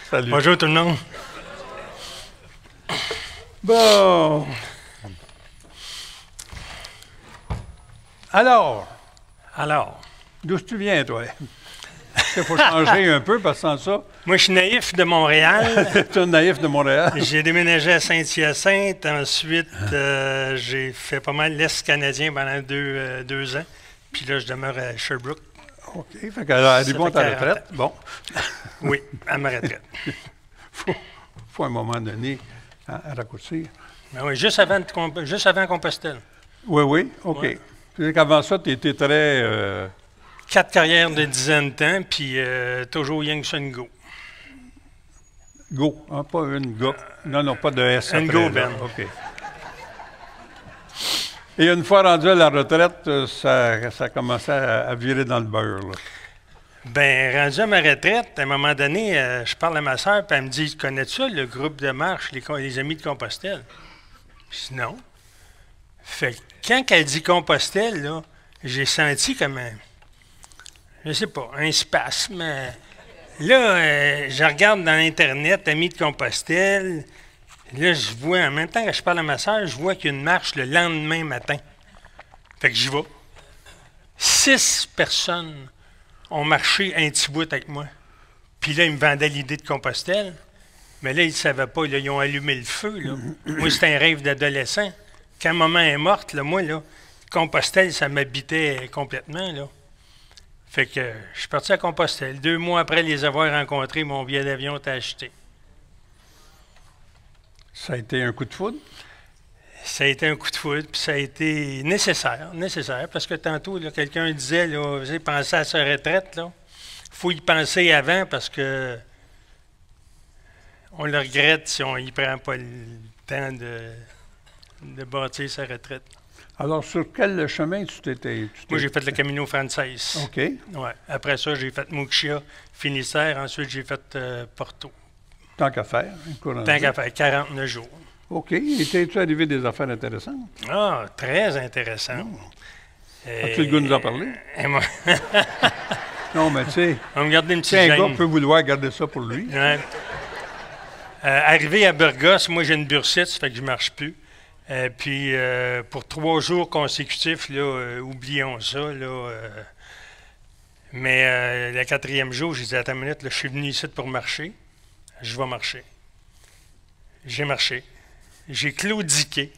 Salut. Bonjour tout le monde. Bon. Alors, d'où tu viens, toi? Il faut changer un peu, parce que sans ça... Moi, je suis naïf de Montréal. Tu es un naïf de Montréal. J'ai déménagé à Saint-Hyacinthe. Ensuite, j'ai fait pas mal l'Est canadien pendant deux ans. Puis là, je demeure à Sherbrooke. OK. Fait qu'elle arrive à ta retraite. Bon. Oui, à ma retraite. faut à un moment donné raccourcir. Ben oui, juste avant Compostelle. Oui, oui. OK. Ouais. Tu sais qu'avant ça, tu étais très... 4 carrières de dizaines de temps, puis toujours Youngson Go. Go, hein, pas une go. Non, pas de S. Une après, go, Ben. OK. Et une fois rendu à la retraite, ça commençait à virer dans le beurre, là. Ben, rendu à ma retraite, à un moment donné, je parle à ma soeur, puis elle me dit, connais-tu ça, le groupe de marche, les Amis de Compostelle? Je dis non. Fait que quand elle dit Compostelle, là, j'ai senti comme je sais pas, un spasme. Là, je regarde dans Internet, Amis de Compostelle. Là, je vois, en même temps que je parle à ma soeur, je vois qu'il y a une marche le lendemain matin. Fait que j'y vais. 6 personnes ont marché un petit bout avec moi. Puis là, ils me vendaient l'idée de Compostelle. Mais là, ils ne savaient pas. Là, ils ont allumé le feu. Là. Moi, c'était un rêve d'adolescent. Quand maman est morte, là, moi, là, Compostelle, ça m'habitait complètement. Là. Fait que je suis parti à Compostelle. 2 mois après les avoir rencontrés, mon billet d'avion était acheté. Ça a été un coup de foudre? Ça a été un coup de foudre, puis ça a été nécessaire, parce que tantôt, là, quelqu'un disait, là, vous avez pensé à sa retraite, il faut y penser avant, parce que on le regrette si on n'y prend pas le temps de bâtir sa retraite. Alors, sur quel chemin tu t'étais... Moi, j'ai fait le Camino Frances. OK. Ouais. Après ça, j'ai fait Muxia, Finistère. Ensuite, j'ai fait Porto. Tant qu'à faire. Tant qu'à faire, 49 jours. OK. Étais-tu arrivé des affaires intéressantes? Ah, très intéressant. As-tu le goût de nous en parler? Moi... Non, mais tu sais... On va me garder une petite un gêne. gars peut vouloir garder ça pour lui. Ouais. Arrivé à Burgos, moi, j'ai une bursite, ça fait que je ne marche plus. Puis, pour 3 jours consécutifs, là, oublions ça. Là, mais le 4e jour, j'ai dit, attends une minute, là, je suis venu ici pour marcher. Je vais marcher. J'ai marché. J'ai claudiqué.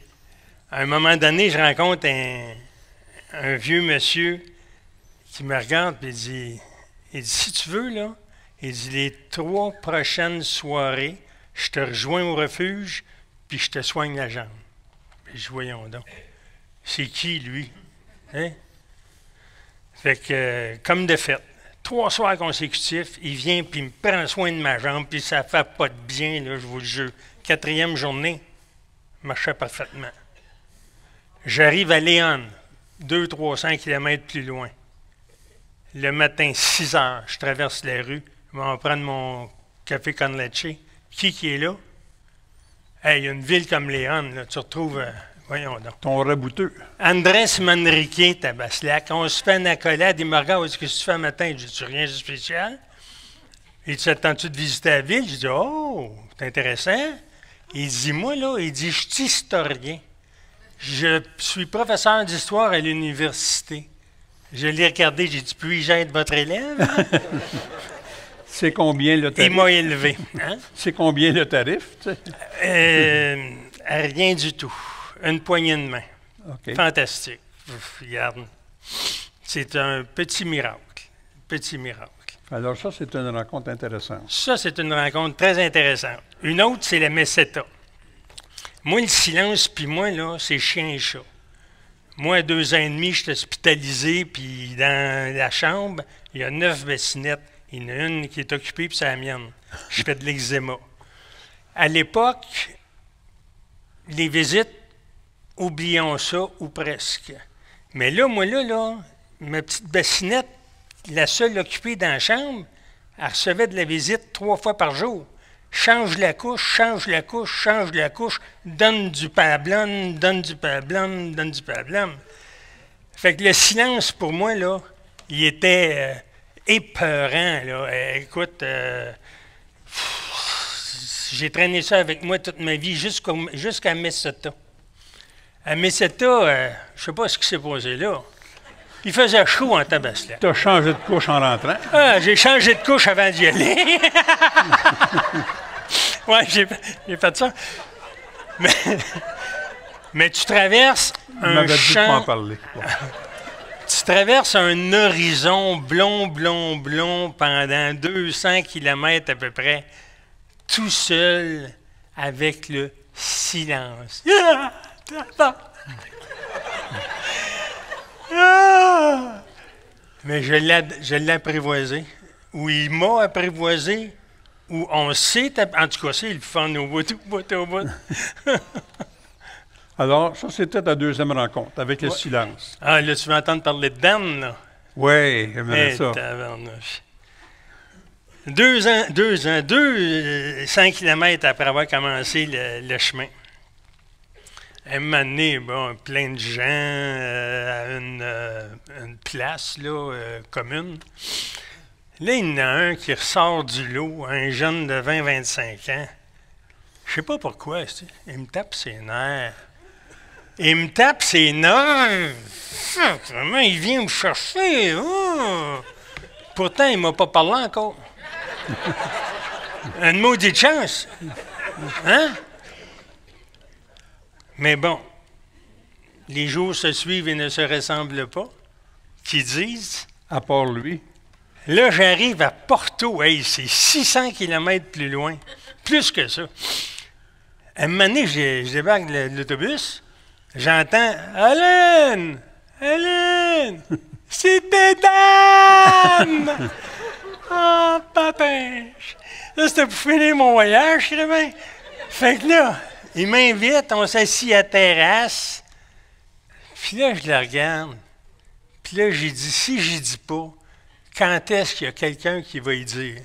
À un moment donné, je rencontre un vieux monsieur qui me regarde et il dit, si tu veux, là, il dit, les 3 prochaines soirées, je te rejoins au refuge, puis je te soigne la jambe. Je dis, voyons donc. C'est qui, lui? Hein? Fait que, comme de fait, 3 soirs consécutifs, il vient puis il me prend soin de ma jambe, puis ça fait pas de bien, là, je vous le jure. 4e journée, marchait parfaitement. J'arrive à Léon, 200-300 km plus loin. Le matin, 6 heures, je traverse la rue, je vais prendre mon café con leche. Qui est là? Hey, il y a une ville comme Léon, là, tu retrouves... voyons donc. Ton rabouteux. Andrés Manrique, Tabaslac. On se fait une accolade. Il me regarde, qu'est-ce que tu fais un matin? Je dis, rien de spécial. Il dit, attends-tu de visiter la ville? Je dis, oh, c'est intéressant. Il dit, moi, là, il dit, je suis historien. Je suis professeur d'histoire à l'université. Je l'ai regardé, j'ai dit, puis-je être votre élève? C'est combien le tarif? Il m'a élevé. Hein? C'est combien le tarif? Tu sais? Rien du tout. Une poignée de main. Okay. Fantastique. Regarde. C'est un petit miracle. Petit miracle. Alors ça, c'est une rencontre intéressante. Ça, c'est une rencontre très intéressante. Une autre, c'est la Meseta. Moi, le silence, puis moi, là, c'est chien et chat. Moi, à 2 ans et demi, je suis hospitalisé, puis dans la chambre, il y a 9 bassinettes. Il y en a une qui est occupée, puis c'est la mienne. Je fais de l'eczéma. À l'époque, les visites, oublions ça, ou presque. Mais là, moi, là, ma petite bassinette, la seule occupée dans la chambre, elle recevait de la visite 3 fois par jour. Change la couche, change la couche, change la couche, donne du pablum, donne du pablum, donne du pablum. Fait que le silence, pour moi, là, il était épeurant, là. Écoute, j'ai traîné ça avec moi toute ma vie jusqu'à Meseta. À Meseta, je sais pas ce qui s'est passé là. Il faisait chaud en tabasse. Tu as changé de couche en rentrant? Ah, j'ai changé de couche avant d'y aller. Oui, j'ai fait ça. Mais tu traverses un champ... Tu traverses un horizon blond pendant 200 km à peu près, tout seul, avec le silence. Mais je l'ai apprivoisé. Ou il m'a apprivoisé, ou on s'est... En tout cas, c'est le fun au bout. Alors, ça, c'était ta deuxième rencontre, avec le silence. Ah, là, tu vas entendre parler de Dan, là. Oui, j'aimerais ça. 5 kilomètres après avoir commencé le chemin. Un moment donné, bon, plein de gens à une place là, commune. Là, il y en a un qui ressort du lot, un jeune de 20-25 ans. Je sais pas pourquoi, il me tape ses nerfs. Vraiment, il vient me chercher. Oh. Pourtant, il m'a pas parlé encore. Une maudite chance. Hein? Mais bon, les jours se suivent et ne se ressemblent pas. Qui disent? À part lui. Là, j'arrive à Porto. Hey, c'est 600 km plus loin. Plus que ça. À un moment donné, je débarque de l'autobus. J'entends « Hélène! Hélène! C'était Dan! » Oh, patin! Là, c'était pour finir mon voyage, je dirais bien. Fait que là, il m'invite, on s'assit à la terrasse. Puis là, je le regarde. Puis là, j'ai dit, si j'y dis pas, quand est-ce qu'il y a quelqu'un qui va y dire?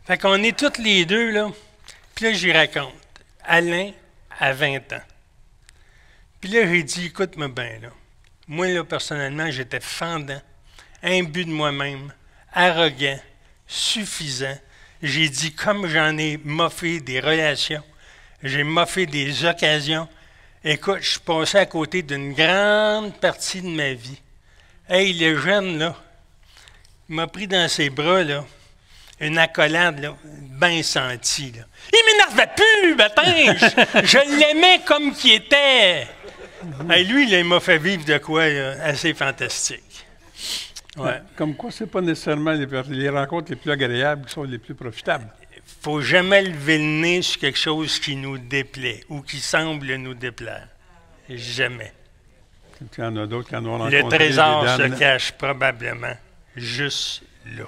Fait qu'on est tous les deux, là. Puis là, j'y raconte. Alain a 20 ans. Puis là, j'ai dit, écoute-moi bien, là. Moi, là, personnellement, j'étais fendant, imbu de moi-même, arrogant, suffisant. J'ai dit, comme j'en ai moffé des relations, j'ai moffé des occasions, écoute, je suis passé à côté d'une grande partie de ma vie. Hey, le jeune, là, il m'a pris dans ses bras, là, une accolade, là, bien sentie, là. Il m'énervait plus, bâtin! Je l'aimais comme qu'il était. Hey, lui, là, il m'a fait vivre de quoi là, assez fantastique. Ouais. Comme quoi, c'est pas nécessairement les rencontres les plus agréables qui sont les plus profitables. Il ne faut jamais lever le nez sur quelque chose qui nous déplaît ou qui semble nous déplaire. Jamais. Il y en a d'autres qui en ont rencontré. Le trésor se cache probablement juste là.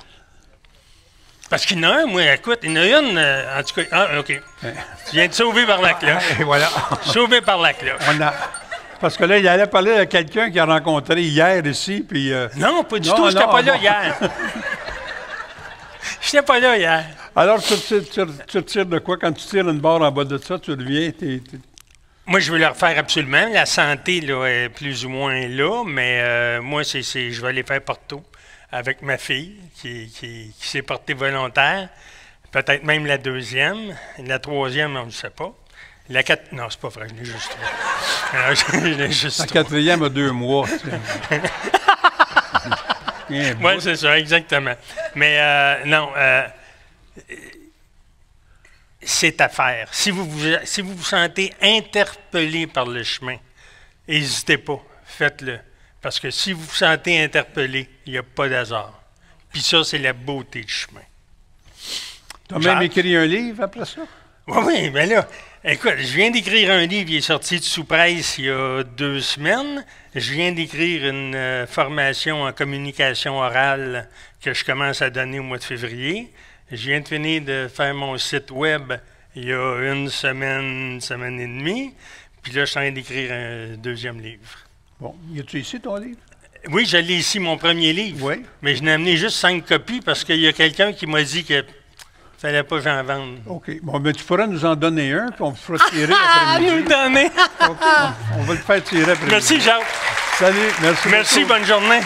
Parce qu'il y en a un, moi, écoute, il y en a une, en tout cas, ah, OK. Tu viens de sauver par la cloche. Et voilà. Sauvé par la cloche. Parce que là, il allait parler à quelqu'un qu'il a rencontré hier ici, puis... Non, pas du tout, je n'étais pas là hier. Je n'étais pas là hier. Alors, tu tires de quoi? Quand tu tires une barre en bas de ça, tu reviens, Moi, je veux le refaire absolument. La santé, là, est plus ou moins là, mais moi, je vais aller faire Porto avec ma fille qui s'est portée volontaire. Peut-être même la deuxième. La troisième, on ne sait pas. La quatre... Non, c'est pas vrai, je l'ai juste trois. La quatrième a 2 mois. Oui, c'est ça, exactement. Mais non, c'est à faire. Si vous vous sentez interpellé par le chemin, n'hésitez pas, faites-le. Parce que si vous vous sentez interpellé, il n'y a pas d'hasard. Puis ça, c'est la beauté du chemin. Tu as même écrit un livre après ça? Oui, bien là, écoute, je viens d'écrire un livre, il est sorti de sous-presse il y a 2 semaines. Je viens d'écrire une formation en communication orale que je commence à donner au mois de février. Je viens de finir de faire mon site web il y a une semaine et demie. Puis là, je suis en train d'écrire un 2e livre. Bon, y a-tu ici ton livre? Oui, je l'ai ici, mon premier livre. Oui. Mais je n'ai amené juste 5 copies parce qu'il y a quelqu'un qui m'a dit que fallait pas que j'en vende. OK. Bon, mais tu pourras nous en donner un, puis on fera tirer après-midi. Nous donner! Okay. On va le faire tirer après-midi. Merci, Jacques. Salut, merci. Merci, beaucoup. bonne journée.